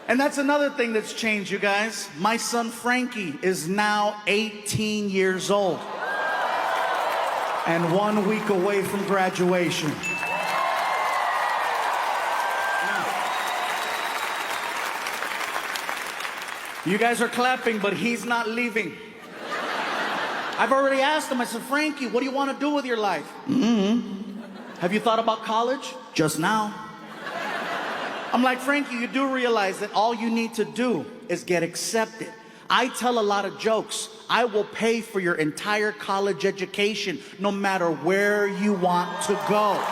And that's another thing that's changed, you guys. My son Frankie is now 18 years old and 1 week away from graduation. You guys are clapping, but he's not leaving. I've already asked him, I said, Frankie, what do you want to do with your life? Have you thought about college? Just now. I'm like, Frankie, you do realize that all you need to do is get accepted. I tell a lot of jokes. I will pay for your entire college education, no matter where you want to go,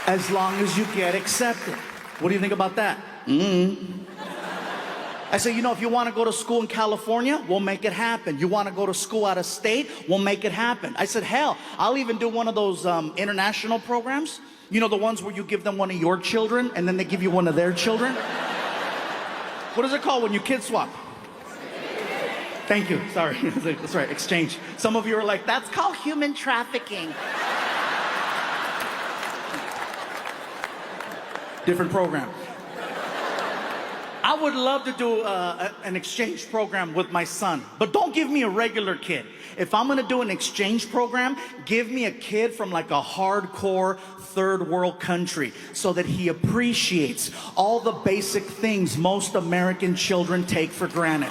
as long as you get accepted. What do you think about that? I say, you know, if you want to go to school in California, we'll make it happen. You want to go to school out of state, we'll make it happen. I said, hell, I'll even do one of those international programs. You know, the ones where you give them one of your children and then they give you one of their children? What is it called when you kid swap? Thank you, sorry. That's right, exchange. Some of you are like, that's called human trafficking. Different program. I would love to do an exchange program with my son, but don't give me a regular kid. If I'm gonna do an exchange program, give me a kid from like a hardcore third world country so that he appreciates all the basic things most American children take for granted.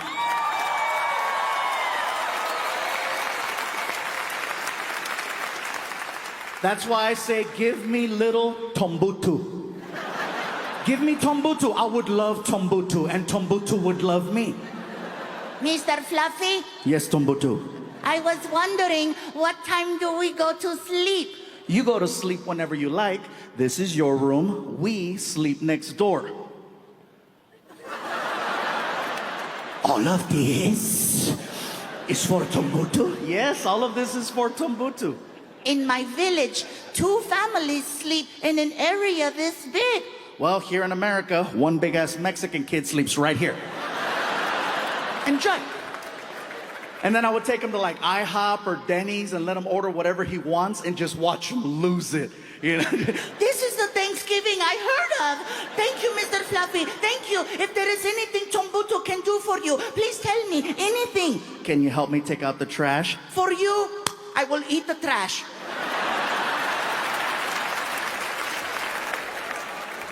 That's why I say, give me little Tombutu. Give me Tombutu. I would love Tombutu, and Tombutu would love me. Mr. Fluffy? Yes, Tombutu. I was wondering, what time do we go to sleep? You go to sleep whenever you like. This is your room. We sleep next door. All of this is for Tombutu? Yes, all of this is for Tombutu. In my village, 2 families sleep in an area this big. Well, here in America, one big-ass Mexican kid sleeps right here. Enjoy. And then I would take him to like IHOP or Denny's and let him order whatever he wants and just watch him lose it. You know? This is the Thanksgiving I heard of. Thank you, Mr. Fluffy. Thank you. If there is anything Tombutu can do for you, please tell me. Anything. Can you help me take out the trash? For you, I will eat the trash.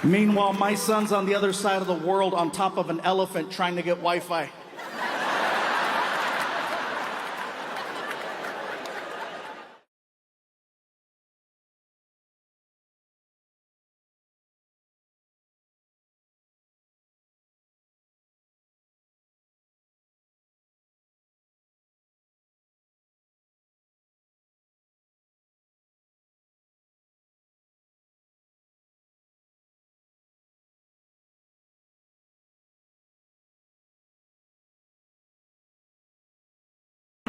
Meanwhile, my son's on the other side of the world on top of an elephant trying to get Wi-Fi.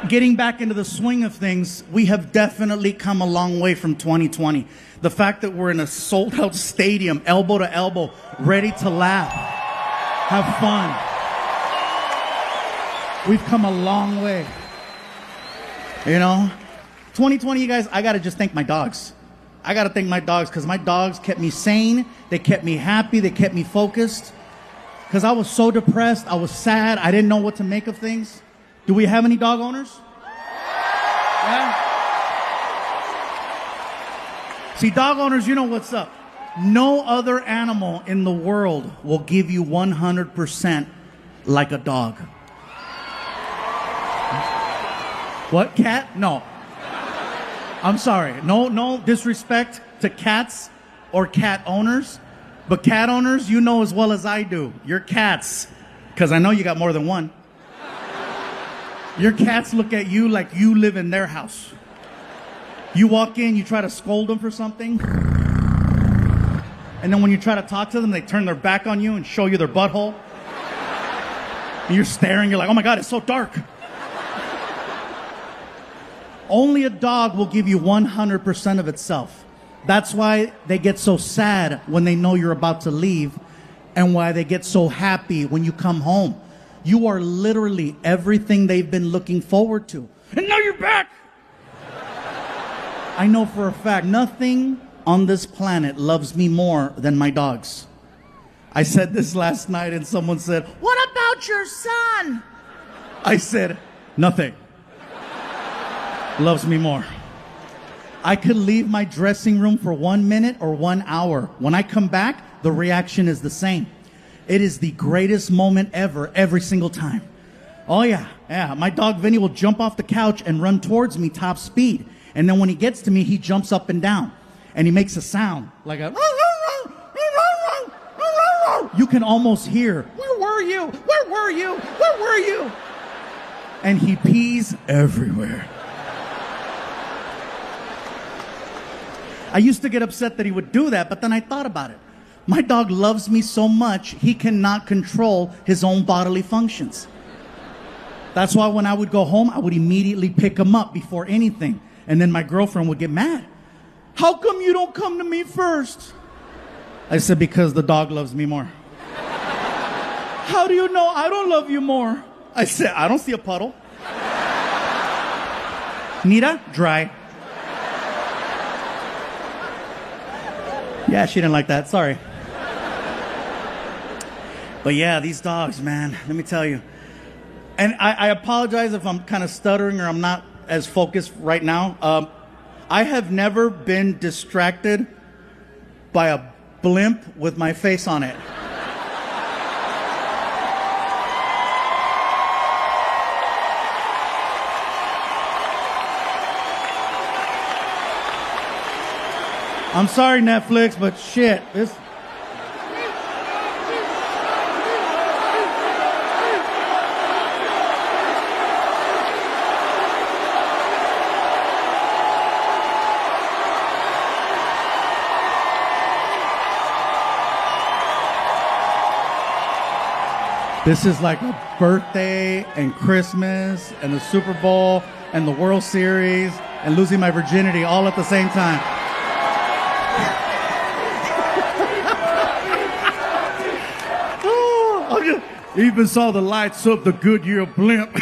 Getting back into the swing of things, we have definitely come a long way from 2020. The fact that we're in a sold-out stadium, elbow to elbow, ready to laugh, have fun. We've come a long way. You know? 2020, you guys, I gotta just thank my dogs. I gotta thank my dogs, because my dogs kept me sane, they kept me happy, they kept me focused. Because I was so depressed, I was sad, I didn't know what to make of things. Do we have any dog owners? Yeah? See, dog owners, you know what's up. No other animal in the world will give you 100% like a dog. What, cat? No. I'm sorry. No disrespect to cats or cat owners. But cat owners, you know as well as I do. Your cats, because I know you got more than one. Your cats look at you like you live in their house. You walk in, you try to scold them for something. And then when you try to talk to them, they turn their back on you and show you their butthole. And you're staring, you're like, oh my God, it's so dark. Only a dog will give you 100% of itself. That's why they get so sad when they know you're about to leave, and why they get so happy when you come home. You are literally everything they've been looking forward to. And now you're back! I know for a fact, nothing on this planet loves me more than my dogs. I said this last night and someone said, What about your son? I said, nothing. Loves me more. I could leave my dressing room for 1 minute or 1 hour. When I come back, the reaction is the same. It is the greatest moment ever, every single time. Oh yeah. My dog Vinny will jump off the couch and run towards me top speed. And then when he gets to me, he jumps up and down. And he makes a sound like a... You can almost hear, where were you? Where were you? Where were you? And he pees everywhere. I used to get upset that he would do that, but then I thought about it. My dog loves me so much, he cannot control his own bodily functions. That's why when I would go home, I would immediately pick him up before anything. And then my girlfriend would get mad. How come you don't come to me first? I said, because the dog loves me more. How do you know I don't love you more? I said, I don't see a puddle. Nita, dry. Yeah, she didn't like that. Sorry. But yeah, these dogs, man, let me tell you. And I apologize if I'm kind of stuttering or I'm not as focused right now. I have never been distracted by a blimp with my face on it. I'm sorry, Netflix, but shit, this... This is like a birthday and Christmas and the Super Bowl and the World Series and losing my virginity all at the same time. Even saw the lights of the Goodyear blimp.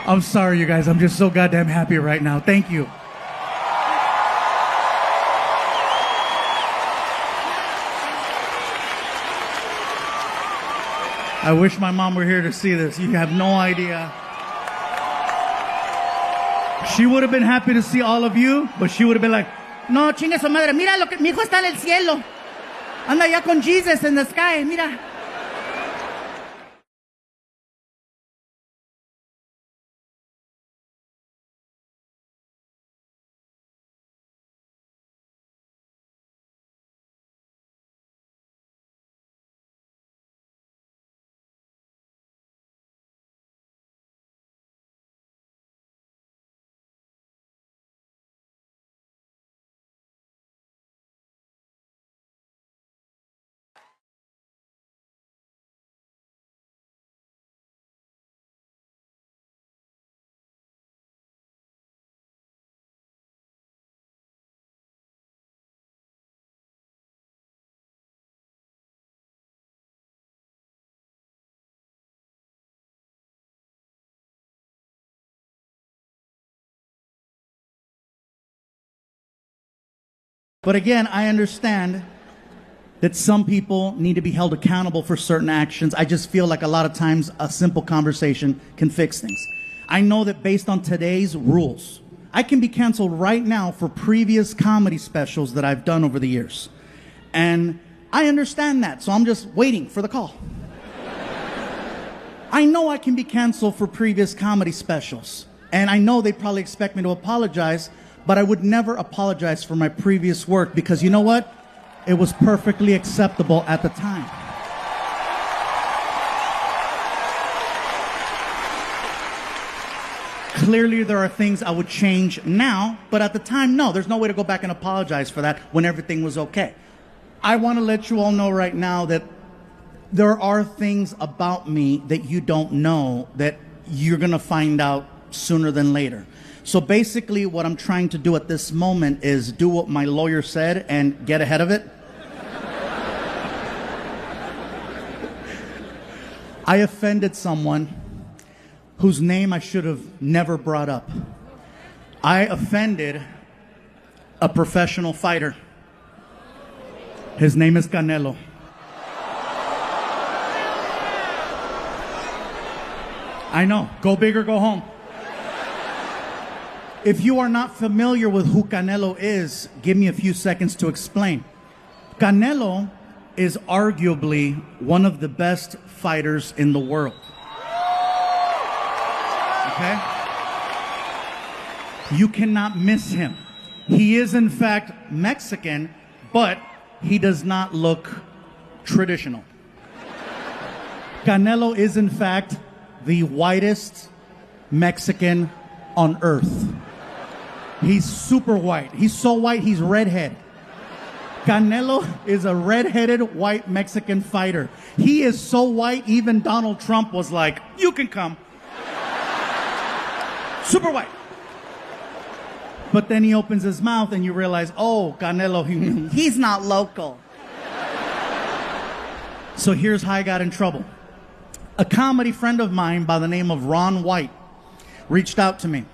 I'm sorry, you guys. I'm just so goddamn happy right now. Thank you. I wish my mom were here to see this. You have no idea. She would have been happy to see all of you, but she would have been like, no, chingue su madre, mira lo que mi hijo está en el cielo. Anda ya con Jesus in the sky, mira. But again, I understand that some people need to be held accountable for certain actions. I just feel like a lot of times a simple conversation can fix things. I know that based on today's rules, I can be canceled right now for previous comedy specials that I've done over the years. And I understand that, so I'm just waiting for the call. I know I can be canceled for previous comedy specials. And I know they probably expect me to apologize, but I would never apologize for my previous work because you know what? It was perfectly acceptable at the time. Clearly, there are things I would change now, but at the time, no. There's no way to go back and apologize for that when everything was okay. I want to let you all know right now that there are things about me that you don't know that you're going to find out sooner than later. So basically what I'm trying to do at this moment is do what my lawyer said and get ahead of it. I offended someone whose name I should have never brought up. I offended a professional fighter. His name is Canelo. I know. Go big or go home. If you are not familiar with who Canelo is, give me a few seconds to explain. Canelo is arguably one of the best fighters in the world. Okay? You cannot miss him. He is, in fact, Mexican, but he does not look traditional. Canelo is, in fact, the whitest Mexican on earth. He's super white. He's so white, he's redhead. Canelo is a redheaded white Mexican fighter. He is so white, even Donald Trump was like, you can come. Super white. But then he opens his mouth and you realize, oh, Canelo, He's not local. So here's how I got in trouble. A comedy friend of mine by the name of Ron White reached out to me.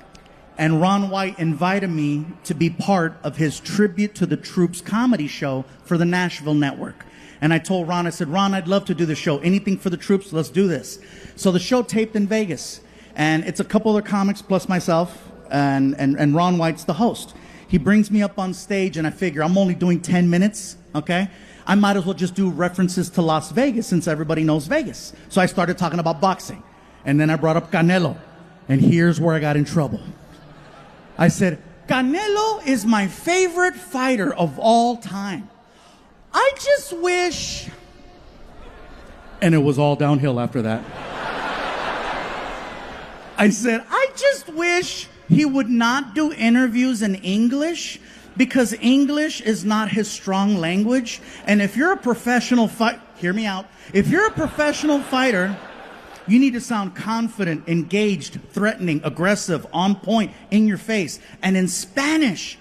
And Ron White invited me to be part of his Tribute to the Troops comedy show for the Nashville Network. And I told Ron, I said, Ron, I'd love to do the show. Anything for the troops, let's do this. So the show taped in Vegas. And it's a couple other comics plus myself, and Ron White's the host. He brings me up on stage, and I figure I'm only doing 10 minutes, okay? I might as well just do references to Las Vegas since everybody knows Vegas. So I started talking about boxing. And then I brought up Canelo. And here's where I got in trouble. I said, Canelo is my favorite fighter of all time. I just wish... And it was all downhill after that. I said, I just wish he would not do interviews in English because English is not his strong language. And if you're a professional fighter, hear me out. If you're a professional fighter, you need to sound confident, engaged, threatening, aggressive, on point, in your face. And in Spanish,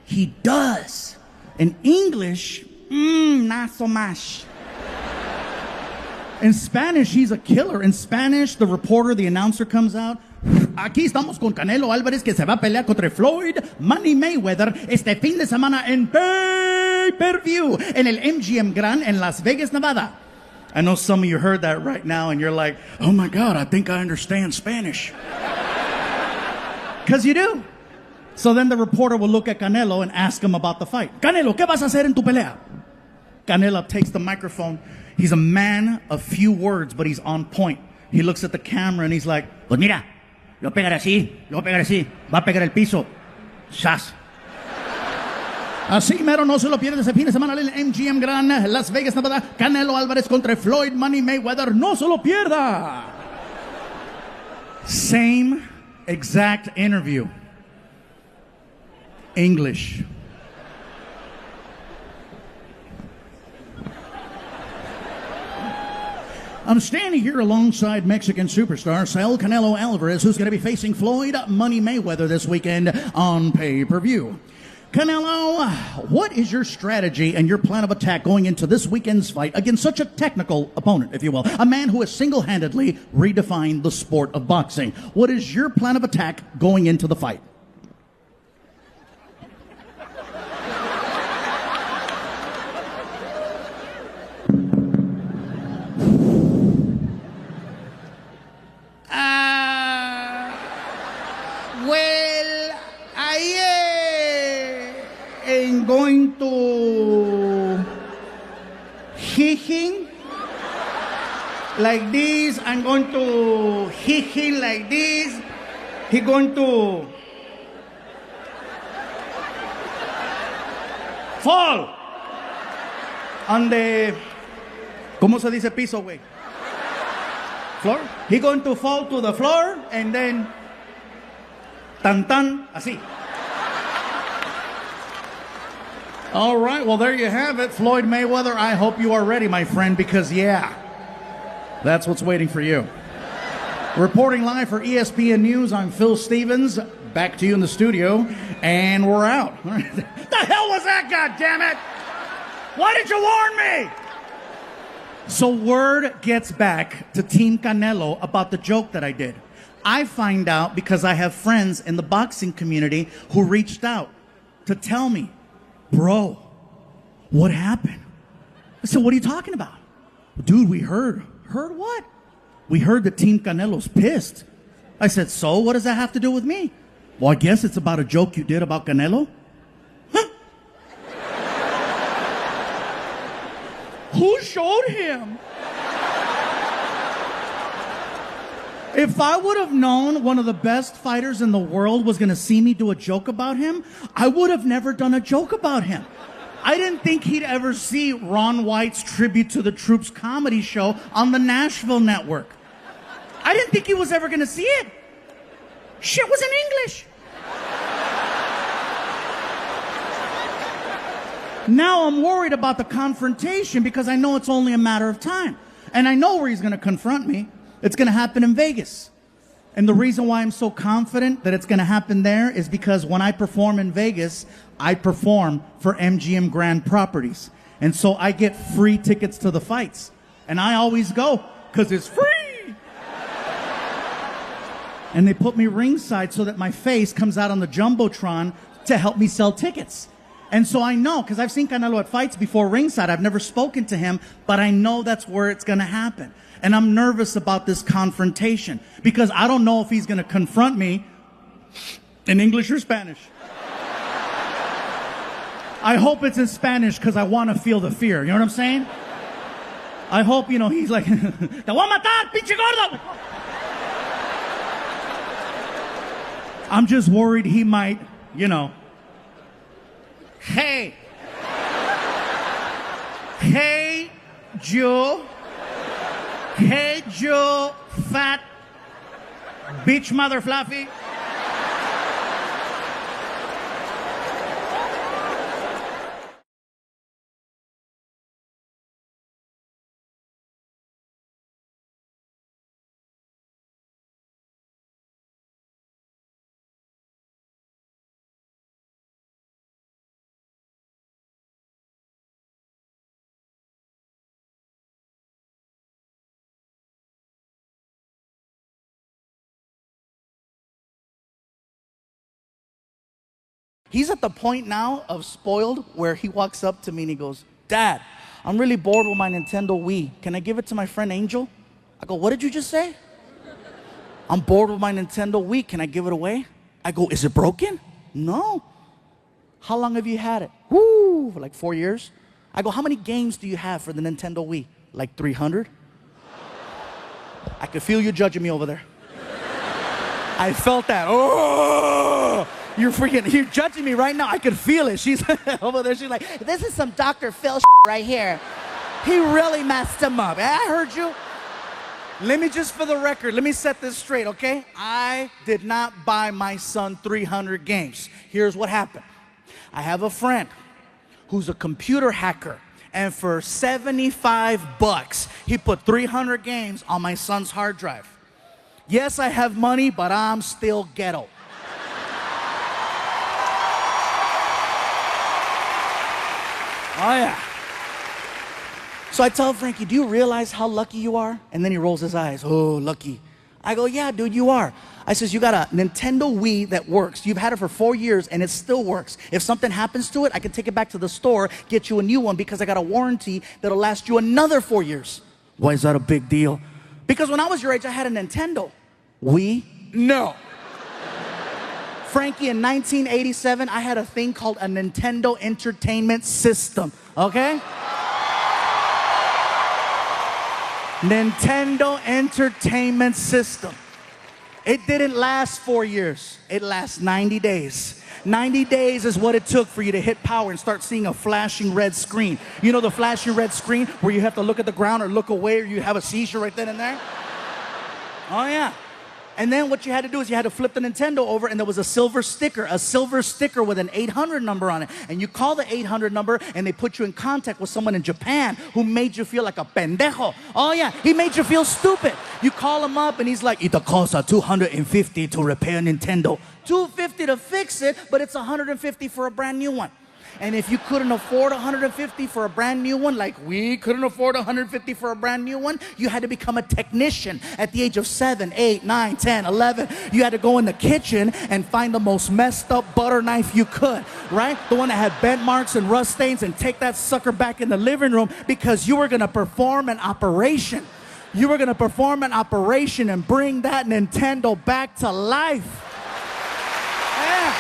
he does. In English, not so much. In Spanish, he's a killer. In Spanish, the reporter, the announcer comes out. Aquí estamos con Canelo Álvarez que se va a pelear contra Floyd Money Mayweather este fin de semana en pay-per-view en el MGM Grand en Las Vegas, Nevada. I know some of you heard that right now and you're like, oh my God, I think I understand Spanish. Because you do. So then the reporter will look at Canelo and ask him about the fight. Canelo, ¿qué vas a hacer en tu pelea? Canelo takes the microphone. He's a man of few words, but he's on point. He looks at the camera and he's like, pues mira, yo pegar así, va a pegar el piso. Shas. Así mero, no se lo pierde ese fin de semana en el MGM Grand, Las Vegas, Nevada. Canelo Álvarez contra Floyd Money Mayweather. No se lo pierda. Same exact interview. English. I'm standing here alongside Mexican superstar Saul Canelo Alvarez, who's going to be facing Floyd Money Mayweather this weekend on pay-per-view. Canelo, what is your strategy and your plan of attack going into this weekend's fight against such a technical opponent, if you will? A man who has single-handedly redefined the sport of boxing. What is your plan of attack going into the fight? Well, I'm going to hit him like this. I'm going to hit him like this. He's going to fall on the, ¿cómo se dice piso, güey? Floor. He's going to fall to the floor and then tan tan, así. All right, well, there you have it. Floyd Mayweather, I hope you are ready, my friend, because, yeah, that's what's waiting for you. Reporting live for ESPN News, I'm Phil Stevens. Back to you in the studio, and we're out. The hell was that, goddammit? Why did you warn me? So word gets back to Team Canelo about the joke that I did. I find out because I have friends in the boxing community who reached out to tell me, bro, what happened? I said, what are you talking about? Dude, we heard. Heard what? We heard that Team Canelo's pissed. I said, so what does that have to do with me? Well, I guess it's about a joke you did about Canelo. Huh? Who showed him? If I would have known one of the best fighters in the world was going to see me do a joke about him, I would have never done a joke about him. I didn't think he'd ever see Ron White's Tribute to the Troops comedy show on the Nashville network. I didn't think he was ever going to see it. Shit was in English. Now I'm worried about the confrontation because I know it's only a matter of time. And I know where he's going to confront me. It's going to happen in Vegas. And the reason why I'm so confident that it's going to happen there is because when I perform in Vegas, I perform for MGM Grand Properties. And so I get free tickets to the fights. And I always go because it's free. And they put me ringside so that my face comes out on the Jumbotron to help me sell tickets. And so I know, because I've seen Canelo at fights before ringside. I've never spoken to him, but I know that's where it's going to happen. And I'm nervous about this confrontation because I don't know if he's going to confront me in English or Spanish. I hope it's in Spanish because I want to feel the fear. You know what I'm saying? I hope, he's like, te voy a matar, pinche gordo. I'm just worried he might, hey, Joe. Hey, Joe, fat bitch mother fluffy. He's at the point now of spoiled where he walks up to me and he goes, Dad, I'm really bored with my Nintendo Wii. Can I give it to my friend Angel? I go, what did you just say? I'm bored with my Nintendo Wii. Can I give it away? I go, is it broken? No. How long have you had it? Woo, for like 4 years. I go, how many games do you have for the Nintendo Wii? Like 300? I could feel you judging me over there. I felt that. Oh! You're judging me right now. I could feel it. She's over there. She's like, this is some Dr. Phil right here. He really messed him up. I heard you. Let me just, for the record, let me set this straight, okay? I did not buy my son 300 games. Here's what happened. I have a friend who's a computer hacker. And for $75, he put 300 games on my son's hard drive. Yes, I have money, but I'm still ghetto. Oh, yeah. So I tell Frankie, do you realize how lucky you are? And then he rolls his eyes. Oh, lucky. I go, yeah, dude, you are. I says, you got a Nintendo Wii that works. You've had it for 4 years, and it still works. If something happens to it, I can take it back to the store, get you a new one, because I got a warranty that'll last you another 4 years. Why is that a big deal? Because when I was your age, I had a Nintendo. Wii? No. Frankie, in 1987, I had a thing called a Nintendo Entertainment System, okay? Nintendo Entertainment System. It didn't last 4 years. It lasts 90 days. 90 days is what it took for you to hit power and start seeing a flashing red screen. You know the flashing red screen where you have to look at the ground or look away or you have a seizure right then and there? Oh, yeah. And then what you had to do is you had to flip the Nintendo over and there was a silver sticker with an 800 number on it. And you call the 800 number and they put you in contact with someone in Japan who made you feel like a pendejo. Oh yeah, he made you feel stupid. You call him up and he's like, it costs $250 to repair Nintendo. $250 to fix it, but it's $150 for a brand new one. And if you couldn't afford 150 for a brand new one, like we couldn't afford 150 for a brand new one, you had to become a technician at the age of 7, 8, 9, 10, 11. You had to go in the kitchen and find the most messed up butter knife you could, right? The one that had bent marks and rust stains, and take that sucker back in the living room because you were gonna perform an operation. You were gonna perform an operation and bring that Nintendo back to life. Yeah.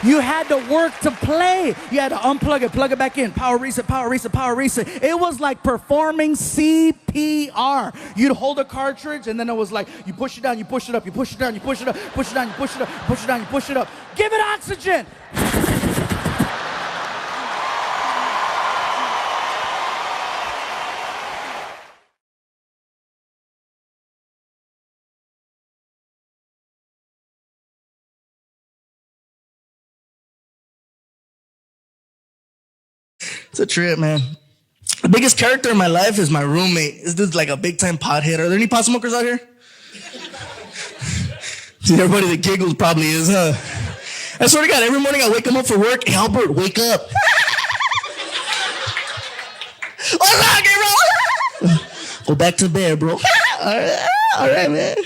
You had to work to play. You had to unplug it, plug it back in, power reset, power reset, power reset. It was like performing CPR. You'd hold a cartridge and then it was like, you push it down, you push it up, you push it down, you push it up, push it down, you push it up, push it down, you push it up. Give it oxygen. It's a trip, man. The biggest character in my life is my roommate. This dude's like a big time pothead. Are there any pot smokers out here? See, everybody that giggles probably is, huh? I swear to God, every morning I wake him up for work. Hey, Albert, wake up. Hola, Gabriel. Go back to bed, bro. All right, man.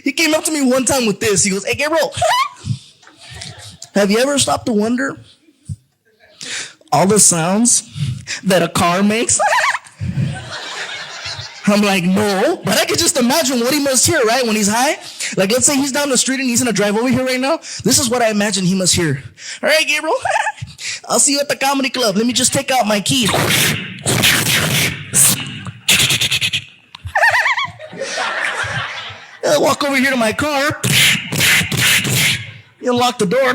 He came up to me one time with this. He goes, hey, Gabriel, have you ever stopped to wonder all the sounds that a car makes? I'm like, no, but I could just imagine what he must hear, right, when he's high. Like, let's say he's down the street and he's gonna drive over here right now. This is what I imagine he must hear. All right, Gabriel, I'll see you at the comedy club. Let me just take out my keys. I'll walk over here to my car. You unlock the door.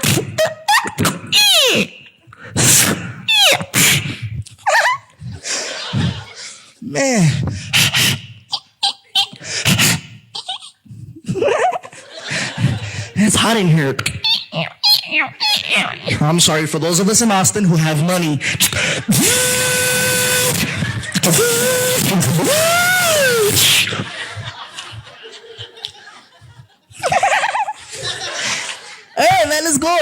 Man. It's hot in here. I'm sorry for those of us in Austin who have money. Hey, man, let's go.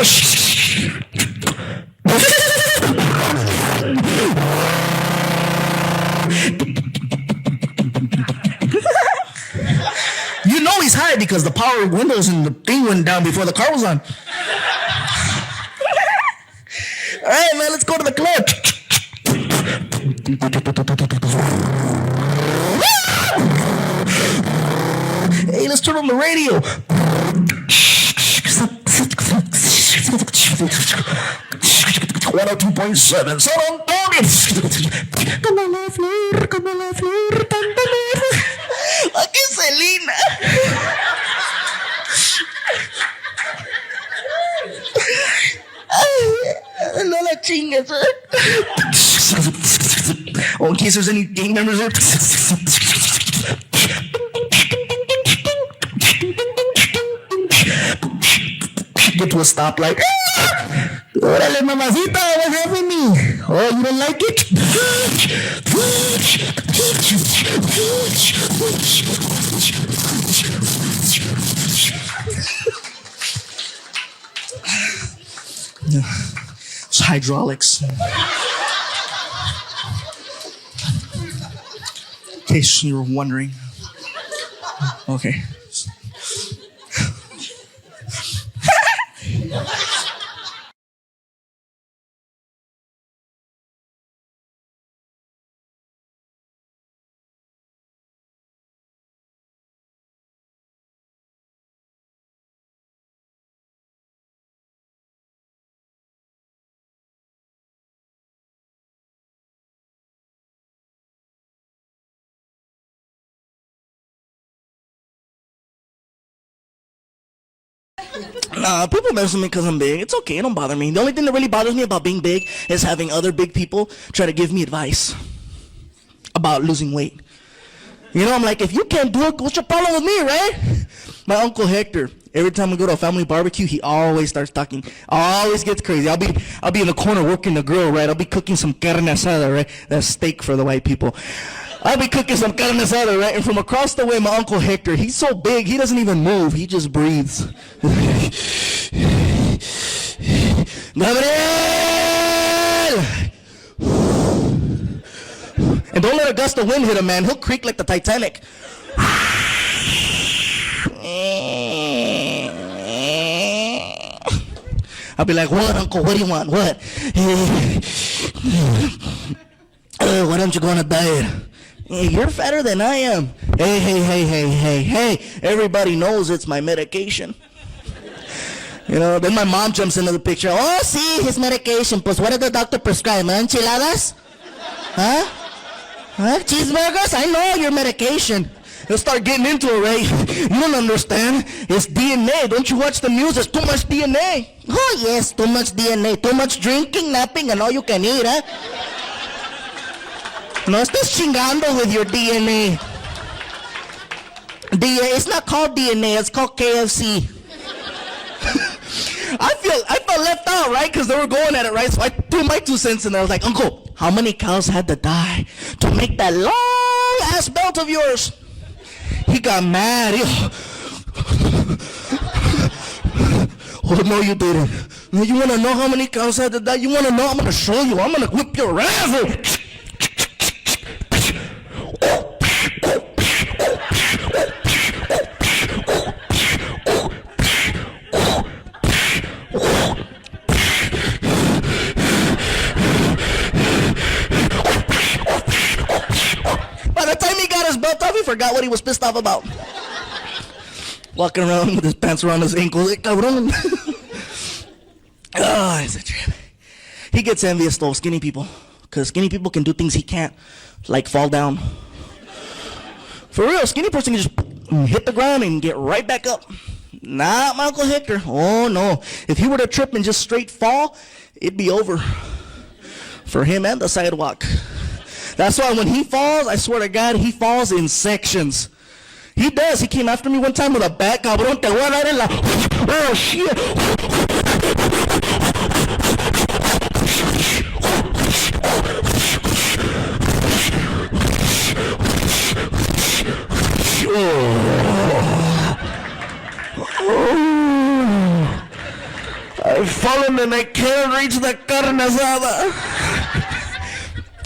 You know he's high because the power windows and the thing went down before the car was on. All right, man, let's go to the club. Hey, let's turn on the radio. 102.7 San Antonio. Como la flor, como la flor, tanta flor. Aquí Selena. No la chingas, ¿eh? Oh, in case there's any gang members there. Get to a stoplight. Órale, mamacita, what's happening? Oh, you don't like it? It's hydraulics. In case you were wondering. Okay. Nah, people mess with me because I'm big. It's okay, it don't bother me. The only thing that really bothers me about being big is having other big people try to give me advice about losing weight. You know, I'm like, if you can't do it, what's your problem with me, right? My Uncle Hector, every time we go to a family barbecue, he always starts talking. Always gets crazy. I'll be in the corner working the grill, right? I'll be cooking some carne asada, right? That's steak for the white people. I'll be cooking some carne asada, right? And from across the way, my Uncle Hector, he's so big, he doesn't even move. He just breathes. Gabriel! And don't let a gust of wind hit him, man. He'll creak like the Titanic. I'll be like, what, Uncle? What do you want? What? Why don't you go on a diet? Hey, you're fatter than I am. Hey. Everybody knows it's my medication. You know, then my mom jumps into the picture. Oh, see, his medication. Pues what did the doctor prescribe? Enchiladas? Huh? Cheeseburgers? I know your medication. He'll start getting into it, right? You don't understand. It's DNA. Don't you watch the news? There's too much DNA. Oh, yes, too much DNA. Too much drinking, napping, and all you can eat, huh? No estás chingando with your DNA. It's not called DNA. It's called KFC. I felt left out, right? Because they were going at it, right? So I threw my 2 cents in there. I was like, Uncle, how many cows had to die to make that long-ass belt of yours? He got mad. Oh, no, you didn't. No, you want to know how many cows had to die? You want to know? I'm going to show you. I'm going to whip your ass. By the time he got his belt off, he forgot what he was pissed off about. Walking around with his pants around his ankles. Cabrón. Oh, it's a trip. He gets envious though, skinny people. Because skinny people can do things he can't. Like fall down. For real, skinny person can just hit the ground and get right back up. Not my Uncle Hector. Oh no. If he were to trip and just straight fall, it'd be over. For him and the sidewalk. That's why when he falls, I swear to God, he falls in sections. He does. He came after me one time with a bat. Cabrón, te voy a dar en la... Oh, shit. I've fallen and I can't reach the carne asada.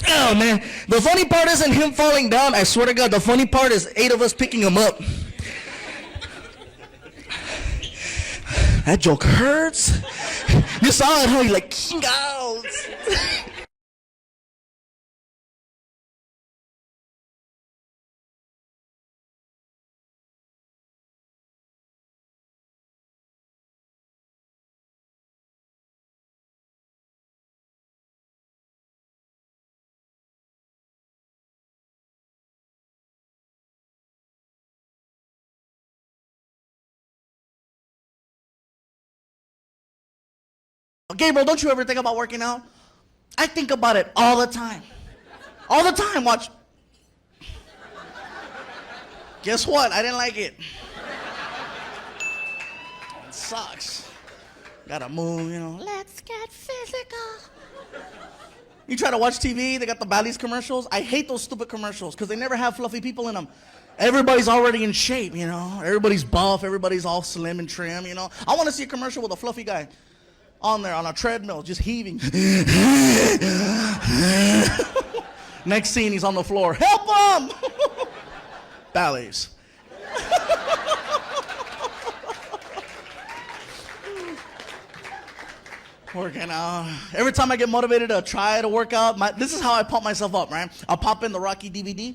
Oh man, the funny part isn't him falling down. I swear to God, the funny part is 8 of us picking him up. That joke hurts. You saw it, huh? You're like, out. Gabriel, don't you ever think about working out? I think about it all the time. All the time, watch. Guess what? I didn't like it. It sucks. Gotta move, you know. Let's get physical. You try to watch TV, they got the Bally's commercials. I hate those stupid commercials because they never have fluffy people in them. Everybody's already in shape, you know. Everybody's buff, everybody's all slim and trim, you know. I want to see a commercial with a fluffy guy on there on a treadmill, just heaving. Next scene, he's on the floor. Help him! Bally's. Working out. Every time I get motivated to try to work out, this is how I pump myself up, right? I'll pop in the Rocky DVD.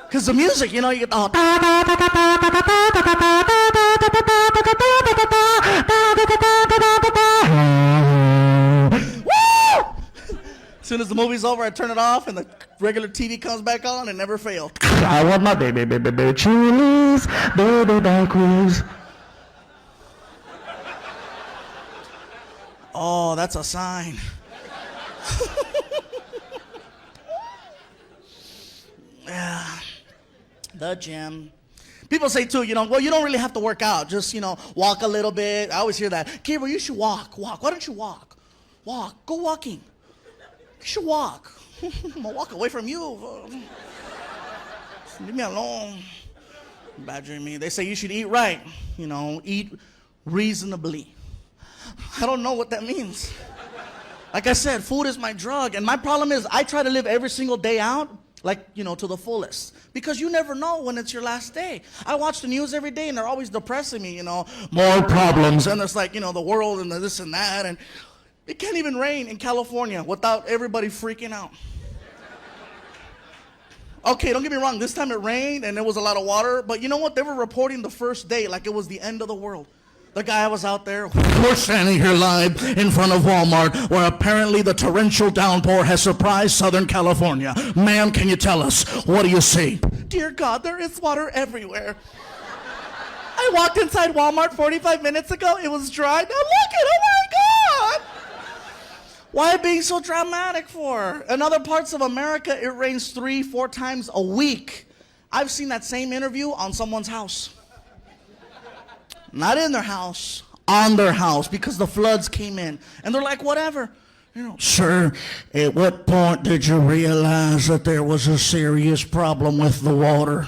Because the music, you know, you get the... As soon as the movie's over, I turn it off, and the regular TV comes back on, and never failed. I want my baby Chili's, baby banquets. Oh, that's a sign. Yeah, the gym. People say too, you know, well, you don't really have to work out. Just, you know, walk a little bit. I always hear that. Gabriel, you should walk. Why don't you walk? Walk. Go walking. You should walk. I'm gonna walk away from you. Leave me alone. Badgering me. They say you should eat right. You know, eat reasonably. I don't know what that means. Like I said, food is my drug. And my problem is I try to live every single day out, like, you know, to the fullest. Because you never know when it's your last day. I watch the news every day and they're always depressing me, you know. More problems. And it's like, you know, the world and the this and that. And it can't even rain in California without everybody freaking out. Okay, don't get me wrong. This time it rained and there was a lot of water. But you know what? They were reporting the first day like it was the end of the world. The guy was out there. We're standing here live in front of Walmart where apparently the torrential downpour has surprised Southern California. Ma'am, can you tell us? What do you see? Dear God, there is water everywhere. I walked inside Walmart 45 minutes ago. It was dry. Now look at it. Oh my God. Why being so dramatic for? In other parts of America, it rains 3-4 times a week. I've seen that same interview on someone's house. Not in their house, on their house, because the floods came in. And they're like, whatever. You know, sir, at what point did you realize that there was a serious problem with the water?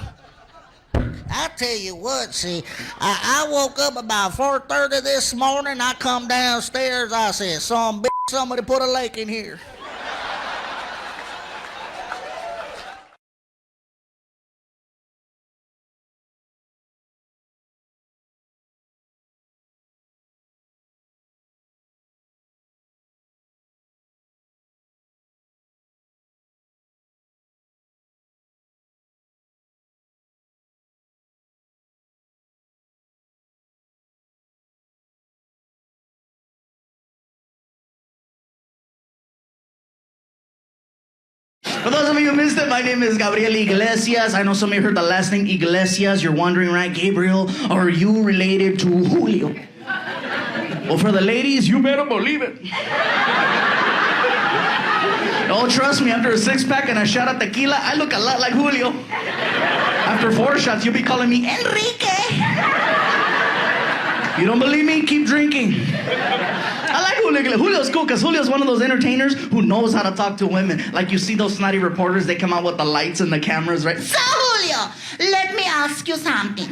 I tell you what, see, I woke up about 4:30 this morning. I come downstairs. I said, somebody put a lake in here. For those of you who missed it, my name is Gabriel Iglesias. I know some of you heard the last name Iglesias. You're wondering, right, Gabriel, are you related to Julio? Well, for the ladies, you better believe it. Oh, trust me, after a six-pack and a shot of tequila, I look a lot like Julio. After 4 shots, you'll be calling me Enrique. You don't believe me? Keep drinking. I like Julio. Julio's cool because Julio's one of those entertainers who knows how to talk to women. Like you see those snotty reporters, they come out with the lights and the cameras, right? So, Julio, let me ask you something.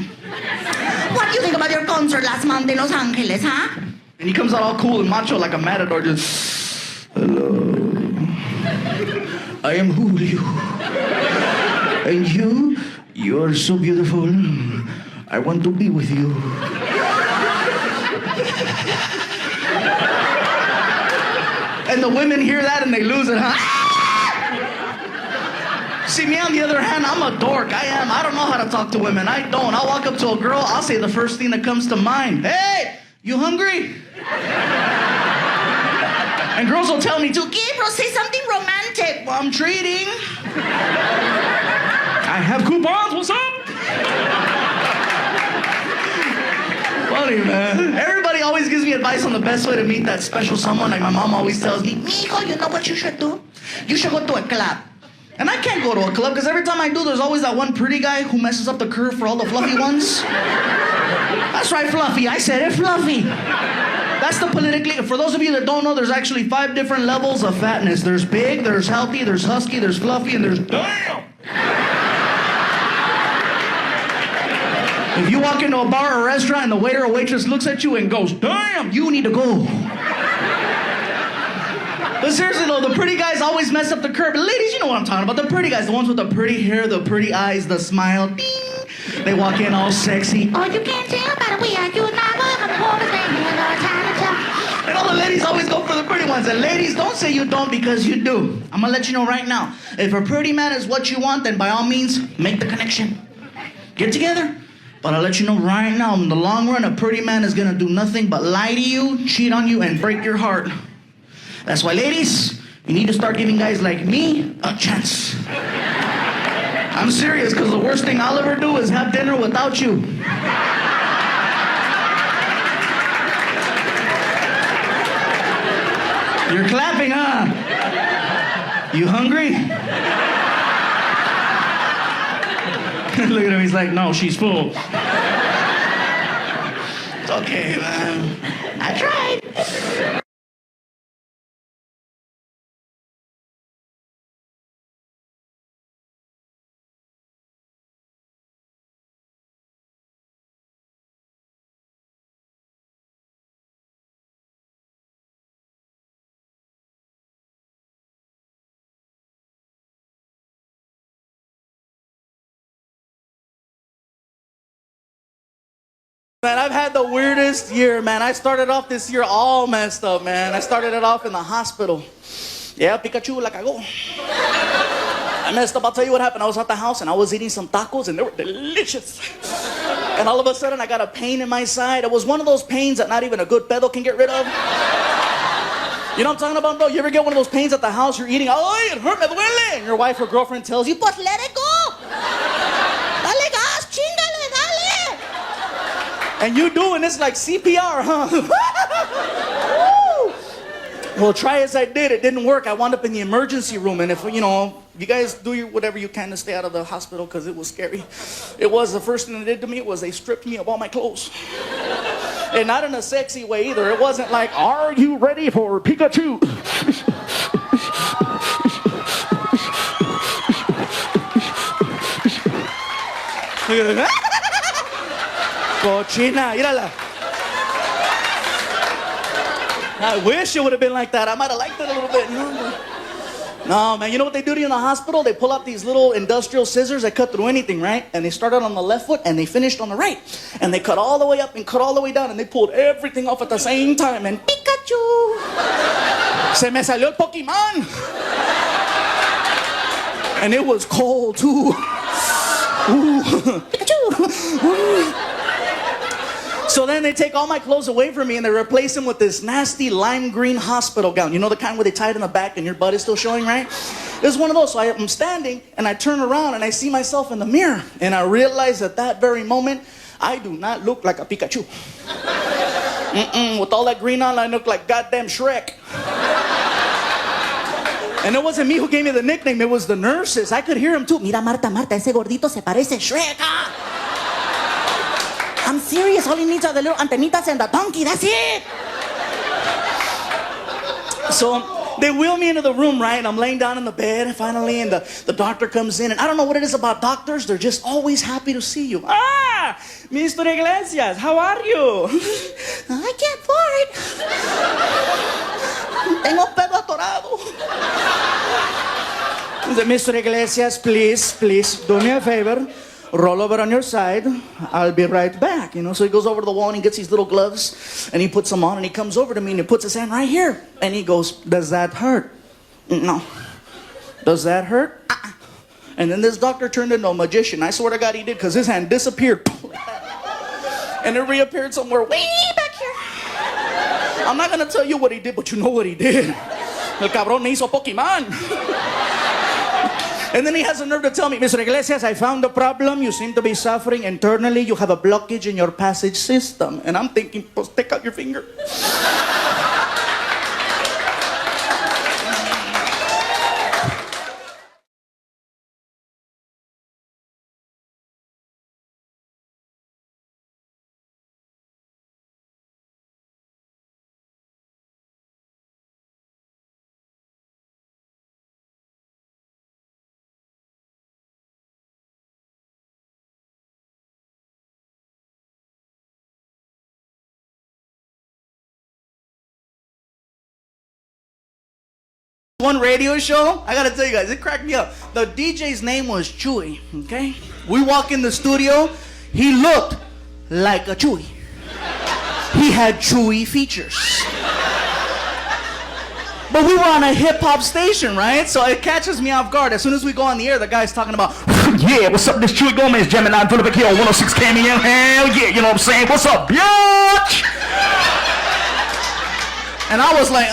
What do you think about your concert last month in Los Angeles, huh? And he comes out all cool and macho like a matador, just, hello. I am Julio. And you're so beautiful. I want to be with you. And the women hear that and they lose it, huh? See, me on the other hand, I'm a dork. I don't know how to talk to women. I don't. I'll walk up to a girl, I'll say the first thing that comes to mind. Hey, you hungry? And girls will tell me to, Gabriel, say something romantic. well, I'm treating. I have coupons, what's up? Funny, man. Everybody always gives me advice on the best way to meet that special someone. Like my mom always tells me, Mijo, you know what you should do? You should go to a club. and I can't go to a club because every time I do, there's always that one pretty guy who messes up the curve for all the fluffy ones. That's right, Fluffy. I said it, Fluffy. That's the politically... For those of you that don't know, there's actually 5 different levels of fatness. There's big, there's healthy, there's husky, there's fluffy, and there's... Damn! If you walk into a bar or a restaurant and the waiter or waitress looks at you and goes, damn, you need to go. But seriously though, the pretty guys always mess up the curve. Ladies, you know what I'm talking about. The pretty guys, the ones with the pretty hair, the pretty eyes, the smile. Ding. They walk in all sexy. Oh, you can't tell by the way I do my work. I'm always thinking all the time. And all the ladies always go for the pretty ones. And ladies, don't say you don't because you do. I'm gonna let you know right now. If a pretty man is what you want, then by all means, make the connection. Get together. But I'll let you know right now, in the long run, a pretty man is gonna do nothing but lie to you, cheat on you, and break your heart. That's why, ladies, you need to start giving guys like me a chance. I'm serious, because the worst thing I'll ever do is have dinner without you. You're clapping, huh? You hungry? Look at him, he's like, no, she's full. It's okay, man. I tried. Man, I've had the weirdest year, man. I started off this year all messed up, man. I started it off in the hospital. Yeah, Pikachu la cagó. I messed up. I'll tell you what happened. I was at the house and I was eating some tacos and they were delicious. And all of a sudden I got a pain in my side. It was one of those pains that not even a good pedo can get rid of. You know what I'm talking about, bro? You ever get one of those pains at the house? You're eating, oh, it hurt, me duele. And your wife or girlfriend tells you, but let it go. Dale gas, chingale, dale. And you do, and it's like CPR, huh? Well, try as I did, it didn't work. I wound up in the emergency room, and if, you guys do whatever you can to stay out of the hospital because it was scary. It was the first thing they did to me was they stripped me of all my clothes. And not in a sexy way either. It wasn't like, are you ready for Pikachu? Cochina, mírala. I wish it would have been like that. I might have liked it a little bit. No, man, you know what they do to you in the hospital? They pull out these little industrial scissors that cut through anything, right? And they started on the left foot and they finished on the right. And they cut all the way up and cut all the way down and they pulled everything off at the same time. And Pikachu! Se me salió el Pokemon! And it was cold too. Ooh. Pikachu! Ooh. So then they take all my clothes away from me and they replace them with this nasty lime green hospital gown. You know the kind where they tie it in the back and your butt is still showing, right? It was one of those. So I'm standing and I turn around and I see myself in the mirror. And I realize at that very moment, I do not look like a Pikachu. With all that green on, I look like goddamn Shrek. And it wasn't me who gave me the nickname, it was the nurses. I could hear them too. Mira, Marta, ese gordito se parece Shrek. I'm serious, all he needs are the little antenitas and the donkey, that's it. So they wheel me into the room, right? I'm laying down in the bed finally, and the doctor comes in. And I don't know what it is about doctors, they're just always happy to see you. Ah, Mr. Iglesias, how are you? I can't fart. Tengo pedo atorado. Mr. Iglesias, please, do me a favor. Roll over on your side. I'll be right back. So he goes over to the wall and he gets these little gloves and he puts them on and he comes over to me and he puts his hand right here. And he goes, does that hurt? No. Does that hurt? And then this doctor turned into a magician. I swear to God he did, because his hand disappeared. And it reappeared somewhere way back here. I'm not going to tell you what he did, but you know what he did. El cabrón me hizo Pokemon. And then he has the nerve to tell me, Mr. Iglesias, I found the problem. You seem to be suffering internally. You have a blockage in your passage system. And I'm thinking, pues, take out your finger. One radio show, I gotta tell you guys, it cracked me up. The DJ's name was Chewy, okay? We walk in the studio, he looked like a Chewy. He had Chewy features. But we were on a hip-hop station, right? So it catches me off guard. As soon as we go on the air, the guy's talking about, yeah, what's up, this Chewy Gomez jamming on Philip here on 106 KMEM. Hell yeah, you know what I'm saying? What's up, bitch? And I was like,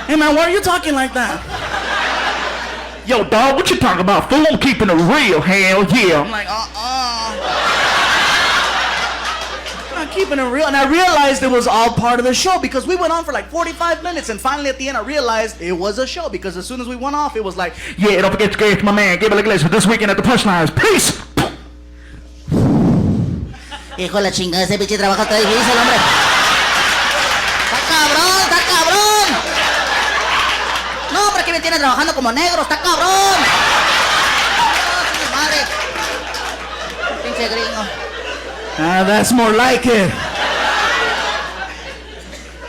hey man, why are you talking like that? Yo, dog, what you talking about? Fool, I'm keeping it real. Hell yeah. I'm like, I'm not keeping it real. And I realized it was all part of the show because we went on for like 45 minutes. And finally at the end, I realized it was a show because as soon as we went off, it was like, yeah, don't forget to get my man Gabriel Iglesias this weekend at the Punchlines. Peace. Hijo de la chingada, ese pinche trabajo está difícil, hombre. Está cabrón, está cabrón. No, pero aquí me tiene trabajando como negro, está cabrón. Oh, madre. Pinche gringo. That's more like it.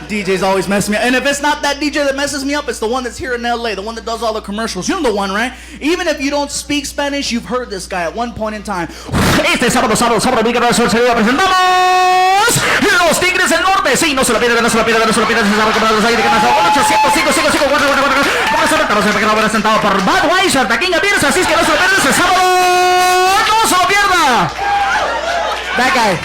DJ's always messing me up. And if it's not that DJ that messes me up, it's the one that's here in LA, the one that does all the commercials. You know the one, right? Even if you don't speak Spanish, you've heard this guy at one point in time. Este sábado, presentamos Los Tigres del Norte. Sí, no se la pierdan, no se la pierdan, no se la pierdan. Se sabe que los aires que más 800 5 5 5 4 4 4. Vamos a ver, estamos presentado por Budweiser, Taquilla Beers, así es que no se lo pierdan ese sábado. No se lo pierda. That guy.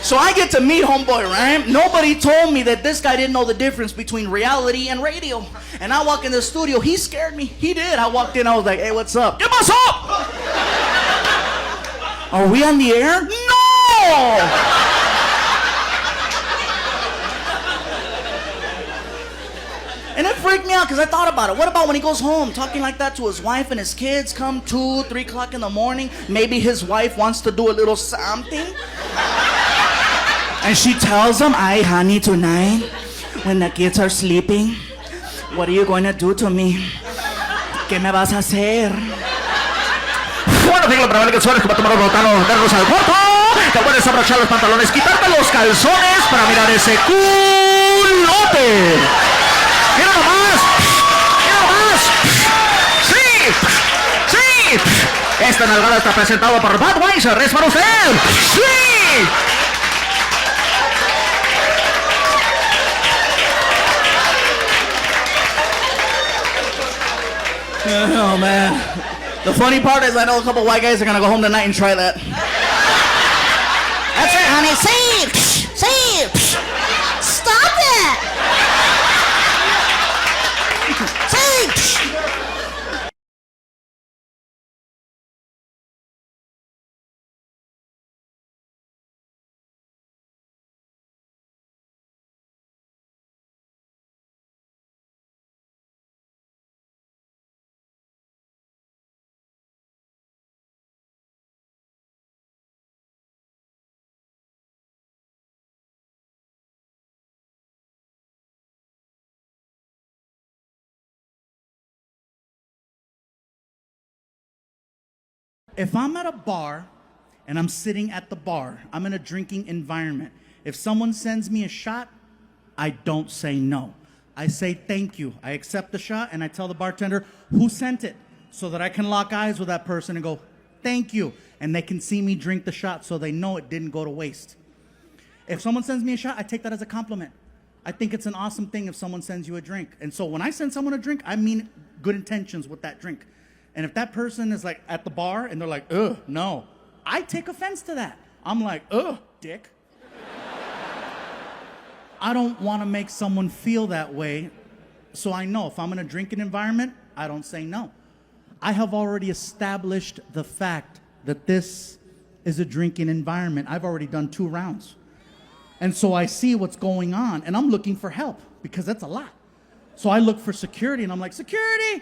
So I get to meet homeboy, right? Nobody told me that this guy didn't know the difference between reality and radio. And I walk in the studio, he scared me. He did. I walked in, I was like, hey, what's up? ¿Qué pasó? Are we on the air? No! And it freaked me out because I thought about it. What about when he goes home talking like that to his wife and his kids come 2, 3 o'clock in the morning? Maybe his wife wants to do a little something. And she tells him, "Ay, honey, tonight, when the kids are sleeping, what are you going to do to me? ¿Qué me vas a hacer?" Bueno, digo, para ver que sueles que va a tomar un botano, darnos al cuarto. Te puedes abrochar los pantalones, quitarte los calzones para mirar ese culote. ¡Mira nomás! ¡Mira nomás! ¡Sí! ¡Sí! Esta nalgada está presentado por Budweiser. ¡Es para usted! ¡Sí! Oh, man. The funny part is I know a couple white guys are going to go home tonight and try that. That's it, honey. See? See? Stop it! See? If I'm at a bar and I'm sitting at the bar, I'm in a drinking environment. If someone sends me a shot, I don't say no. I say thank you. I accept the shot and I tell the bartender who sent it so that I can lock eyes with that person and go, thank you. And they can see me drink the shot so they know it didn't go to waste. If someone sends me a shot, I take that as a compliment. I think it's an awesome thing if someone sends you a drink. And so when I send someone a drink, I mean good intentions with that drink. And if that person is like at the bar and they're like, ugh, no, I take offense to that. I'm like, ugh, dick. I don't want to make someone feel that way. So I know if I'm in a drinking environment, I don't say no. I have already established the fact that this is a drinking environment. I've already done 2 rounds. And so I see what's going on and I'm looking for help because that's a lot. So I look for security and I'm like, security!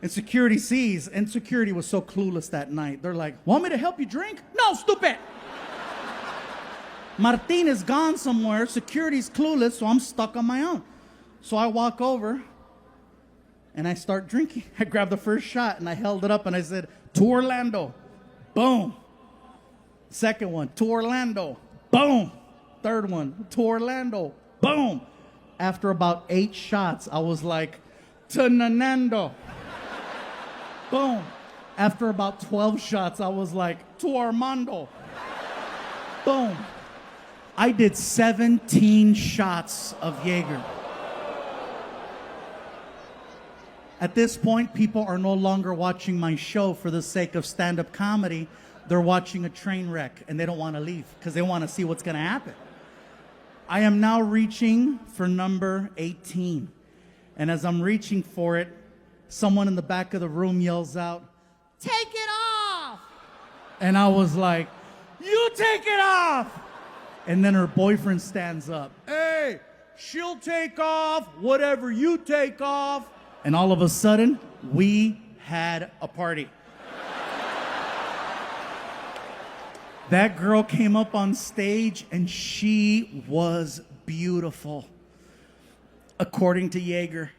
And security sees, and security was so clueless that night. They're like, want me to help you drink? No, stupid! Martin is gone somewhere, security's clueless, so I'm stuck on my own. So I walk over, and I start drinking. I grabbed the first shot, and I held it up, and I said, to Orlando. Boom. Second one, to Orlando. Boom. Third one, to Orlando. Boom. After about 8 shots, I was like, to Nanando. Boom. After about 12 shots, I was like, to Armando. Boom. I did 17 shots of Jaeger. At this point, people are no longer watching my show for the sake of stand-up comedy. They're watching a train wreck, and they don't want to leave because they want to see what's going to happen. I am now reaching for number 18. And as I'm reaching for it, someone in the back of the room yells out, take it off! And I was like, you take it off! And then her boyfriend stands up. Hey, she'll take off whatever you take off. And all of a sudden, we had a party. That girl came up on stage and she was beautiful, according to Jaeger.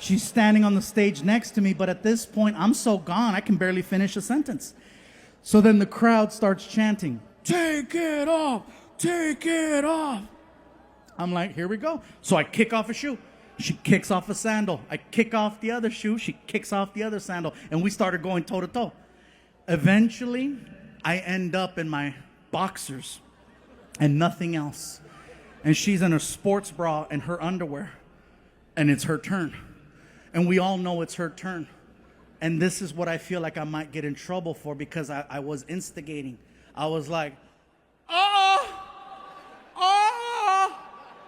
She's standing on the stage next to me, but at this point, I'm so gone, I can barely finish a sentence. So then the crowd starts chanting, "Take it off, take it off." I'm like, here we go. So I kick off a shoe. She kicks off a sandal. I kick off the other shoe. She kicks off the other sandal. And we started going toe to toe. Eventually, I end up in my boxers and nothing else. And she's in her sports bra and her underwear. And it's her turn. And we all know it's her turn. And this is what I feel like I might get in trouble for, because I was instigating. I was like,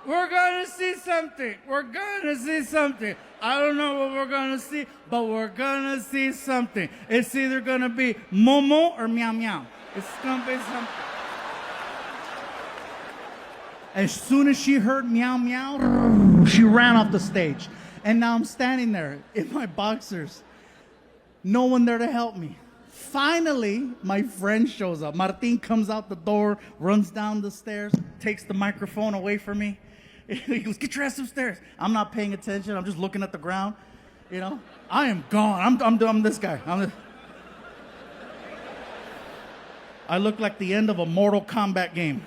we're gonna see something. We're gonna see something. I don't know what we're gonna see, but we're gonna see something. It's either gonna be Momo or Meow Meow. It's gonna be something. As soon as she heard Meow Meow, she ran off the stage. And now I'm standing there in my boxers. No one there to help me. Finally, my friend shows up. Martin comes out the door, runs down the stairs, takes the microphone away from me. He goes, "Get your ass upstairs." I'm not paying attention. I'm just looking at the ground. You know, I am gone. I'm this guy. I look like the end of a Mortal Kombat game.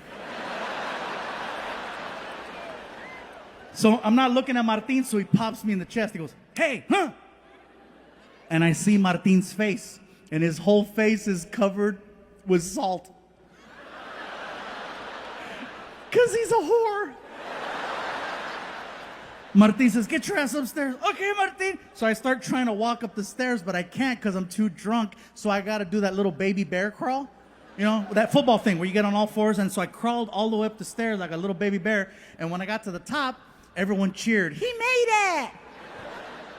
So I'm not looking at Martin, so he pops me in the chest. He goes, "Hey, huh?" And I see Martin's face, and his whole face is covered with salt. Because he's a whore. Martin says, "Get your ass upstairs." "Okay, Martin." So I start trying to walk up the stairs, but I can't because I'm too drunk. So I got to do that little baby bear crawl. You know, that football thing where you get on all fours. And so I crawled all the way up the stairs like a little baby bear. And when I got to the top, everyone cheered. "He made it!"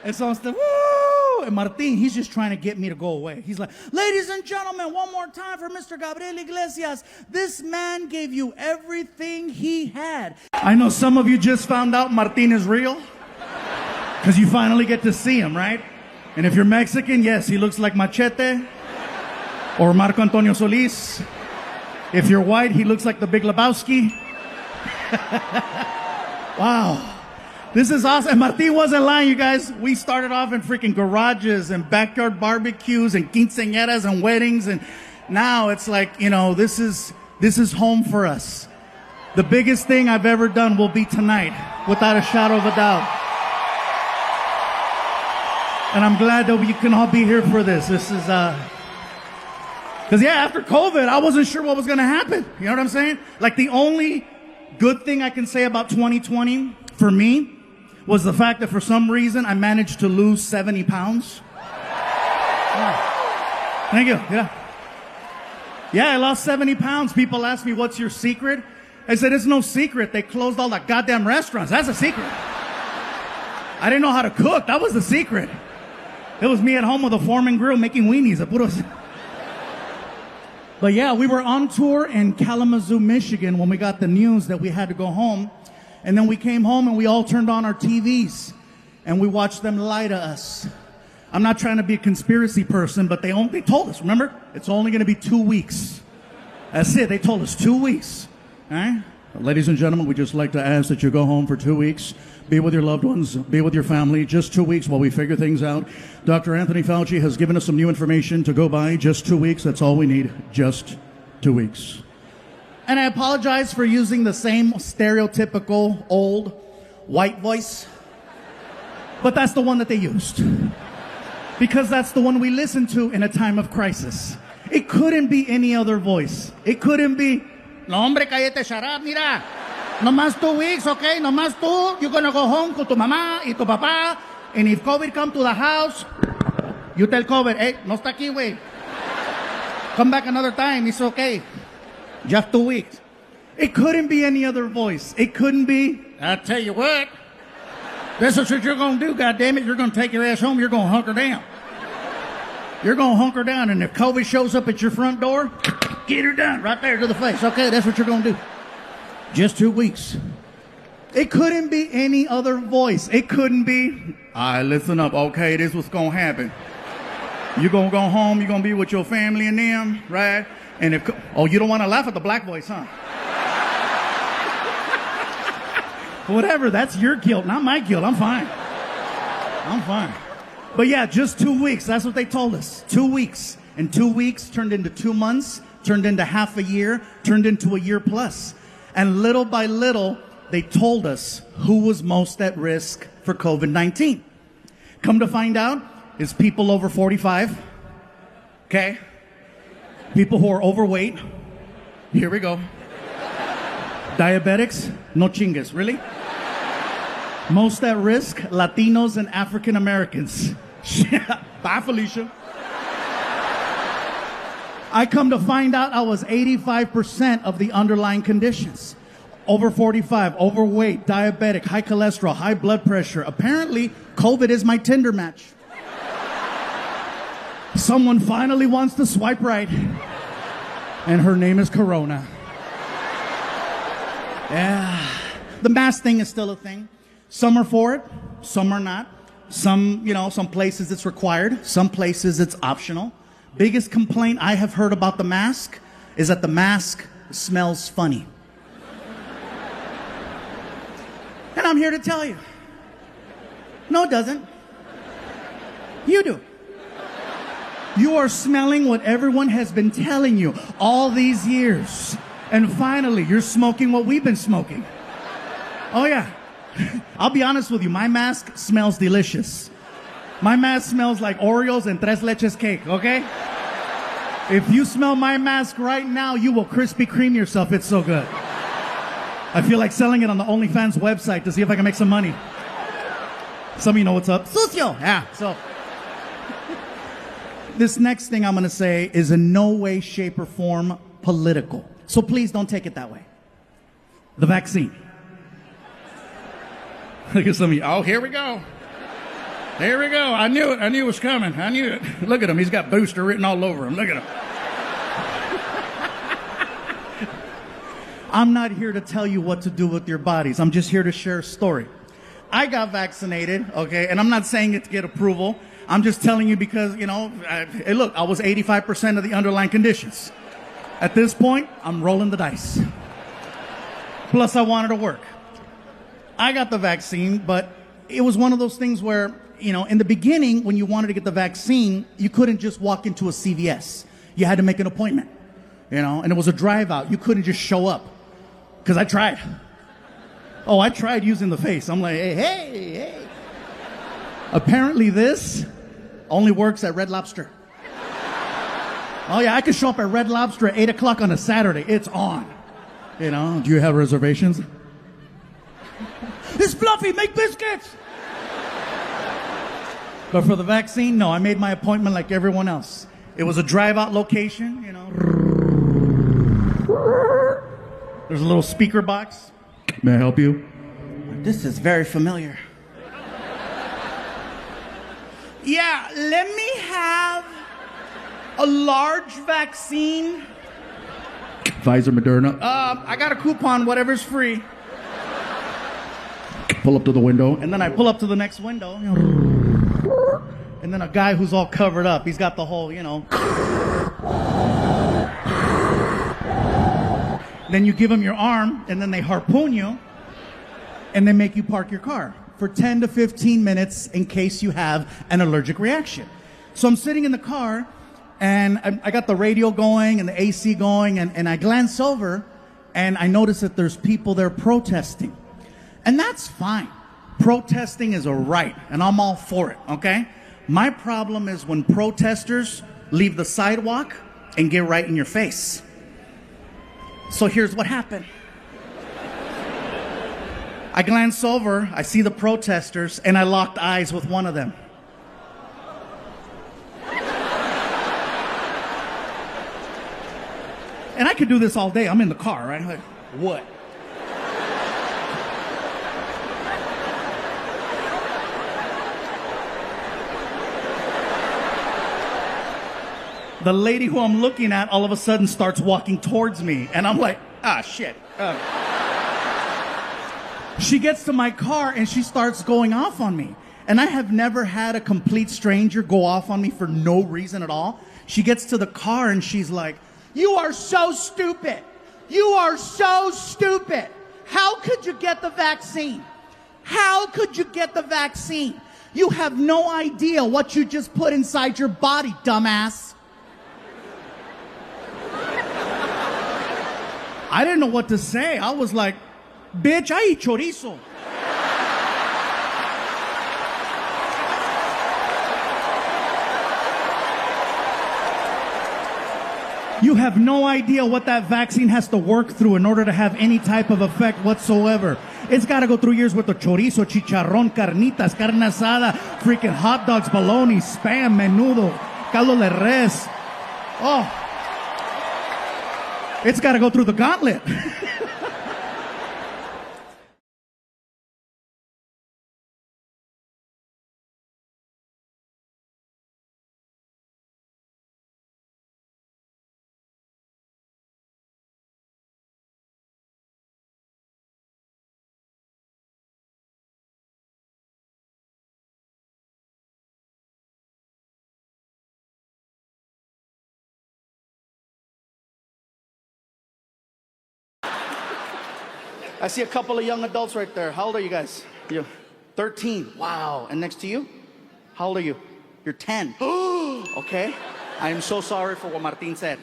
And so I'm still, woo! And Martin, he's just trying to get me to go away. He's like, "Ladies and gentlemen, one more time for Mr. Gabriel Iglesias. This man gave you everything he had." I know some of you just found out Martin is real, because you finally get to see him, right? And if you're Mexican, yes, he looks like Machete or Marco Antonio Solis. If you're white, he looks like the Big Lebowski. Wow. This is awesome. And Martin wasn't lying, you guys. We started off in freaking garages and backyard barbecues and quinceañeras and weddings. And now it's like, you know, this is home for us. The biggest thing I've ever done will be tonight, without a shadow of a doubt. And I'm glad that we can all be here for this. This is, because yeah, after COVID, I wasn't sure what was going to happen. You know what I'm saying? Like, the only good thing I can say about 2020 for me was the fact that for some reason I managed to lose 70 pounds. Yeah. Thank you. Yeah. Yeah, I lost 70 pounds. People ask me, "What's your secret?" I said, "It's no secret. They closed all the goddamn restaurants. That's a secret. I didn't know how to cook. That was the secret. It was me at home with a Foreman grill making weenies. But yeah, we were on tour in Kalamazoo, Michigan when we got the news that we had to go home. And then we came home and we all turned on our TVs and we watched them lie to us. I'm not trying to be a conspiracy person, but they told us, remember? It's only going to be 2 weeks. That's it. They told us 2 weeks. All right? Ladies and gentlemen, we just like to ask that you go home for 2 weeks. Be with your loved ones. Be with your family. Just 2 weeks while we figure things out. Dr. Anthony Fauci has given us some new information to go by. Just 2 weeks. That's all we need. Just 2 weeks. And I apologize for using the same stereotypical old white voice. But that's the one that they used. Because that's the one we listen to in a time of crisis. It couldn't be any other voice. It couldn't be, "No, hombre, cállate, shut up, mira. No más 2 weeks, okay? No más tú. You're gonna go home con tu mamá y tu papá. And if COVID come to the house, you tell COVID, hey, no está aquí, güey. Come back another time, it's okay. Just 2 weeks." It couldn't be any other voice. It couldn't be, "I tell you what, this is what you're going to do, goddammit. You're going to take your ass home. You're going to hunker down. You're going to hunker down. And if COVID shows up at your front door, get her done right there to the face. Okay, that's what you're going to do. Just 2 weeks." It couldn't be any other voice. It couldn't be, "All right, listen up. Okay, this is what's going to happen. You're going to go home. You're going to be with your family and them, right? And if, oh, you don't want to laugh at the black voice, huh? Whatever, that's your guilt, not my guilt. I'm fine. I'm fine. But yeah, just 2 weeks. That's what they told us. 2 weeks. And 2 weeks turned into 2 months, turned into half a year, turned into a year plus. And little by little, they told us who was most at risk for COVID-19. Come to find out, it's people over 45. Okay? People who are overweight. Here we go. Diabetics, no chingas. Really? Most at risk, Latinos and African Americans. Bye, Felicia. I come to find out I was 85% of the underlying conditions. Over 45, overweight, diabetic, high cholesterol, high blood pressure. Apparently, COVID is my Tinder match. Someone finally wants to swipe right. And her name is Corona. Yeah. The mask thing is still a thing. Some are for it, some are not. Some places it's required, some places it's optional. Biggest complaint I have heard about the mask is that the mask smells funny. And I'm here to tell you, no, it doesn't. You do. You are smelling what everyone has been telling you all these years. And finally, you're smoking what we've been smoking. Oh, yeah. I'll be honest with you, my mask smells delicious. My mask smells like Oreos and Tres Leches cake, okay? If you smell my mask right now, you will Krispy Kreme yourself. It's so good. I feel like selling it on the OnlyFans website to see if I can make some money. Some of you know what's up. Sucio! Yeah, so. This next thing I'm going to say is in no way, shape, or form political. So please don't take it that way. The vaccine. Look at some of you. Oh, here we go. Here we go. I knew it. I knew it was coming. I knew it. Look at him. He's got booster written all over him. Look at him. I'm not here to tell you what to do with your bodies. I'm just here to share a story. I got vaccinated, okay, and I'm not saying it to get approval. I'm just telling you because, hey, look, I was 85% of the underlying conditions. At this point, I'm rolling the dice. Plus, I wanted to work. I got the vaccine, but it was one of those things where, in the beginning, when you wanted to get the vaccine, you couldn't just walk into a CVS. You had to make an appointment, and it was a drive out. You couldn't just show up. Because I tried. Oh, I tried using the face. I'm like, hey. Apparently this only works at Red Lobster. Oh, yeah, I can show up at Red Lobster at 8 o'clock on a Saturday. It's on. Do you have reservations? It's fluffy, make biscuits! But for the vaccine, no, I made my appointment like everyone else. It was a drive-out location, There's a little speaker box. May I help you? This is very familiar. Yeah, let me have a large vaccine. Pfizer, Moderna. I got a coupon, whatever's free. Pull up to the window. And then I pull up to the next window. And then a guy who's all covered up. He's got the whole, Then you give them your arm, and then they harpoon you, and they make you park your car for 10 to 15 minutes in case you have an allergic reaction. So I'm sitting in the car, and I got the radio going and the AC going, and I glance over, and I notice that there's people there protesting. And that's fine. Protesting is a right, and I'm all for it, okay? My problem is when protesters leave the sidewalk and get right in your face. So here's what happened. I glance over, I see the protesters, and I locked eyes with one of them. And I could do this all day. I'm in the car, right? Like, what? The lady who I'm looking at all of a sudden starts walking towards me. And I'm like, shit. She gets to my car and she starts going off on me. And I have never had a complete stranger go off on me for no reason at all. She gets to the car and she's like, "You are so stupid. You are so stupid. How could you get the vaccine? How could you get the vaccine? You have no idea what you just put inside your body, dumbass. I didn't know what to say. I was like, bitch, I eat chorizo. You have no idea what that vaccine has to work through in order to have any type of effect whatsoever. It's got to go through years with the chorizo, chicharrón, carnitas, carne asada, freaking hot dogs, bologna, spam, menudo, caldo de res. Oh. It's got to go through the gauntlet. I see a couple of young adults right there. How old are you guys? You 13. Wow. And next to you? How old are you? You're 10. Okay. I am so sorry for what Martin said.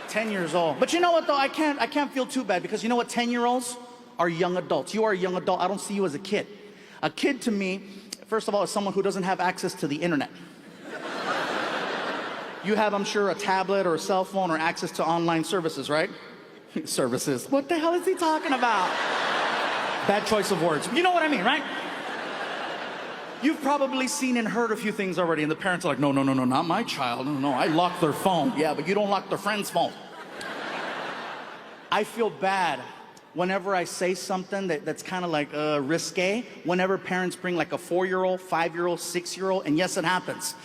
10 years old. But you know what though? I can't feel too bad because you know what? 10-year-olds are young adults. You are a young adult. I don't see you as a kid. A kid to me, first of all, is someone who doesn't have access to the internet. You have, I'm sure, a tablet or a cell phone or access to online services, right? Services. What the hell is he talking about? Bad choice of words. You know what I mean, right? You've probably seen and heard a few things already, and the parents are like, no, not my child. No, I locked their phone. Yeah, but you don't lock their friend's phone. I feel bad whenever I say something that's kind of like risque, whenever parents bring like a 4-year-old, 5-year-old, 6-year-old, and yes, it happens.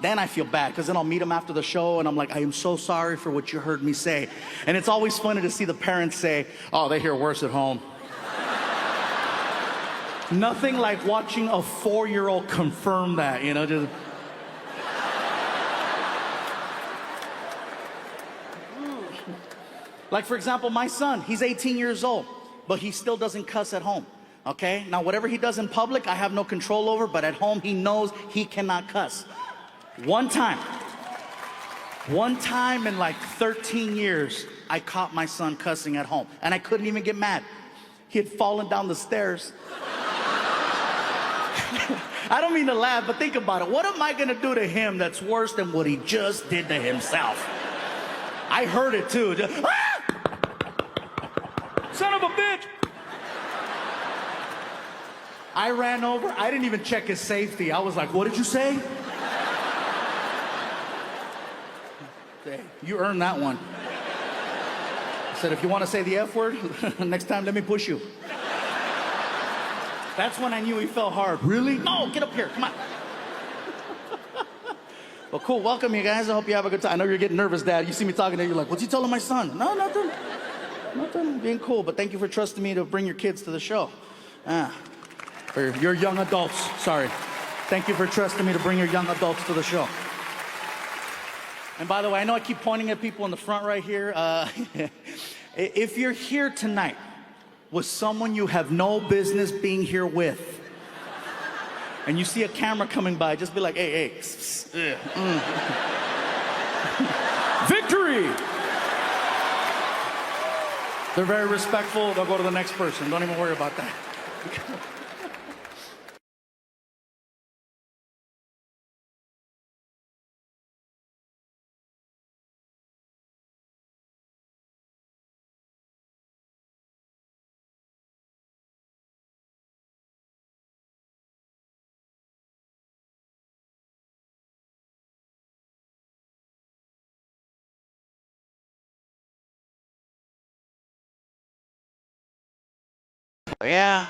Then I feel bad because then I'll meet them after the show and I'm like, I am so sorry for what you heard me say. And it's always funny to see the parents say, oh, they hear worse at home. Nothing like watching a 4-year-old confirm that, you know, just. Like, for example, my son, he's 18 years old, but he still doesn't cuss at home. Okay? Now, whatever he does in public, I have no control over, but at home, he knows he cannot cuss. One time in like 13 years, I caught my son cussing at home, and I couldn't even get mad. He had fallen down the stairs. I don't mean to laugh, but think about it. What am I gonna do to him that's worse than what he just did to himself? I heard it too. Just, ah! Son of a bitch! I ran over. I didn't even check his safety. I was like, what did you say? You earned that one. I said, if you want to say the F word, next time let me push you. That's when I knew he fell hard. Really? No, get up here. Come on. Well, cool. Welcome, you guys. I hope you have a good time. I know you're getting nervous, Dad. You see me talking to you, you're like, what's he telling my son? No, nothing. Nothing. Being cool. But thank you for trusting me to bring your kids to the show. For your young adults. Sorry. Thank you for trusting me to bring your young adults to the show. And by the way, I know I keep pointing at people in the front right here. If you're here tonight with someone you have no business being here with, and you see a camera coming by, just be like, hey. Victory! They're very respectful. They'll go to the next person. Don't even worry about that. Yeah.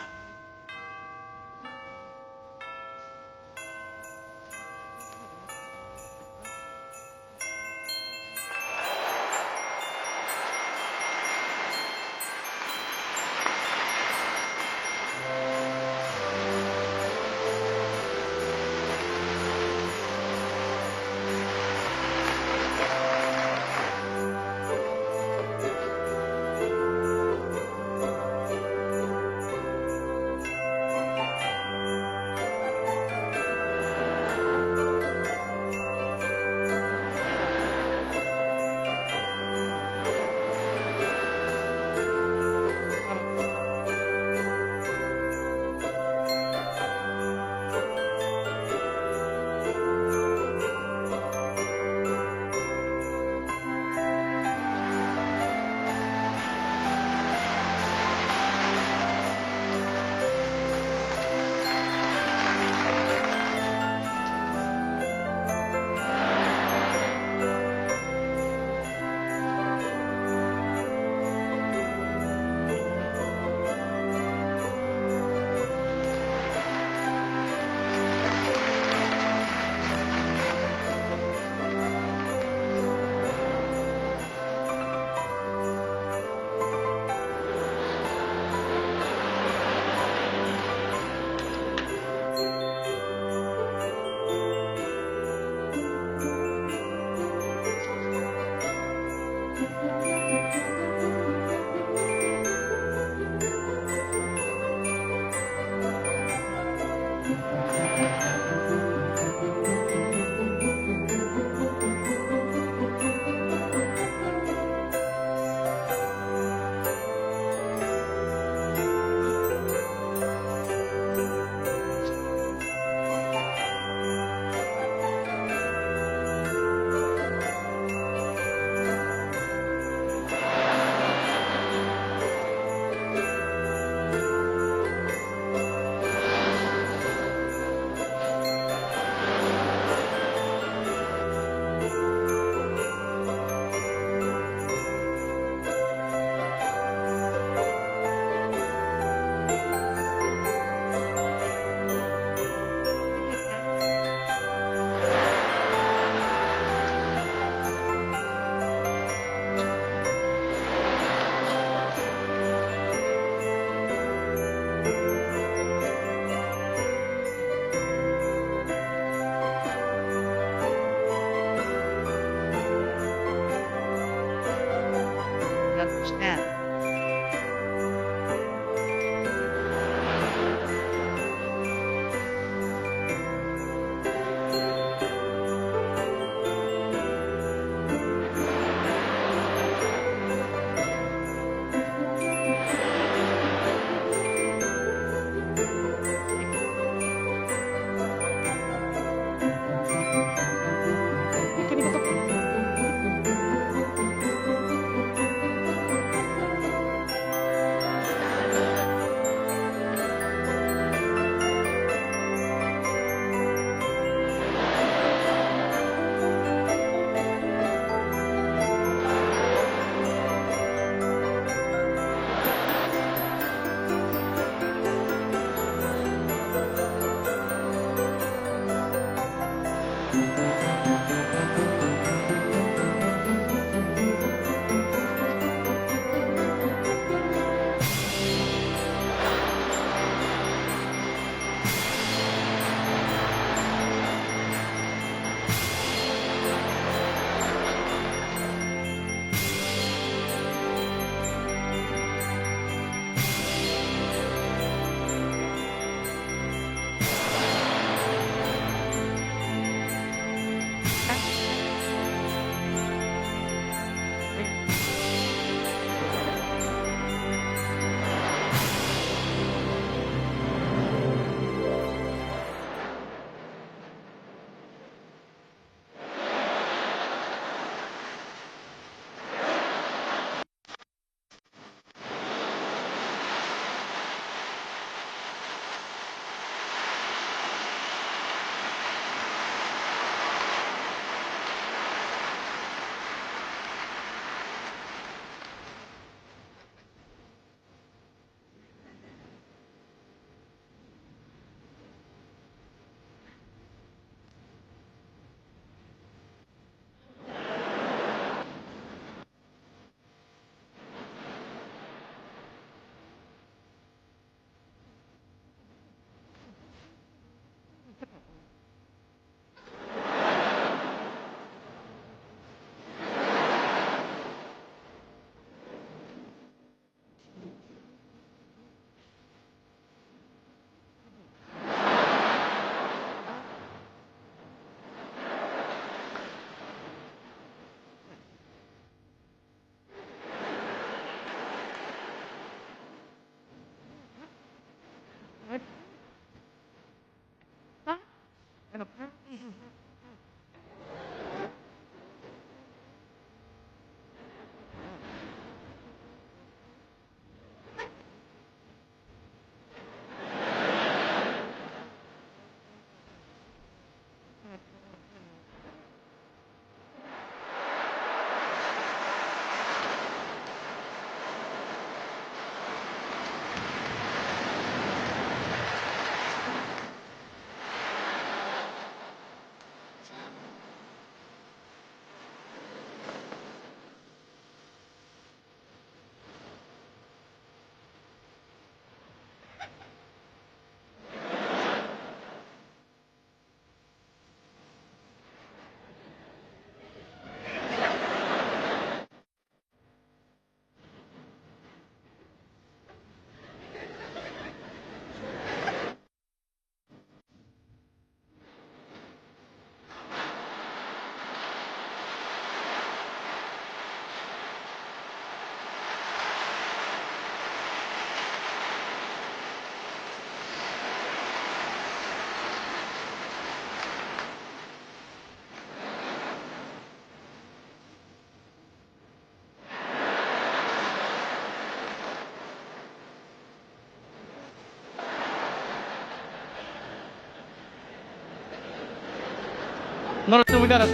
No, we gotta.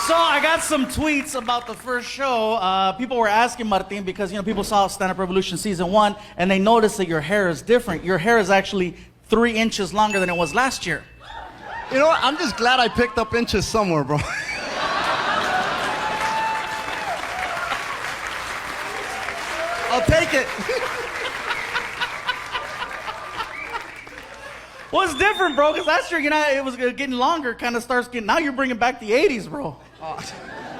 So I got some tweets about the first show. People were asking Martin because, people saw Stand Up Revolution Season 1 and they noticed that your hair is different. Your hair is actually 3 inches longer than it was last year. You know what? I'm just glad I picked up inches somewhere, bro. I'll take it. Well, it's different, bro, because last year, it was getting longer, kind of starts getting, now you're bringing back the 80s, bro.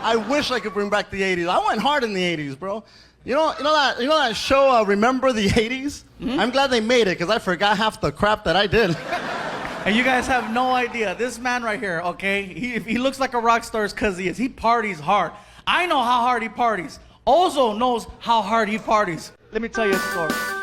I wish I could bring back the 80s. I went hard in the 80s, bro. You know that show, Remember the 80s? Mm-hmm. I'm glad they made it, because I forgot half the crap that I did. And you guys have no idea. This man right here, okay, if he looks like a rock star, it's because he is. He parties hard. I know how hard he parties. Ozo knows how hard he parties. Let me tell you a story.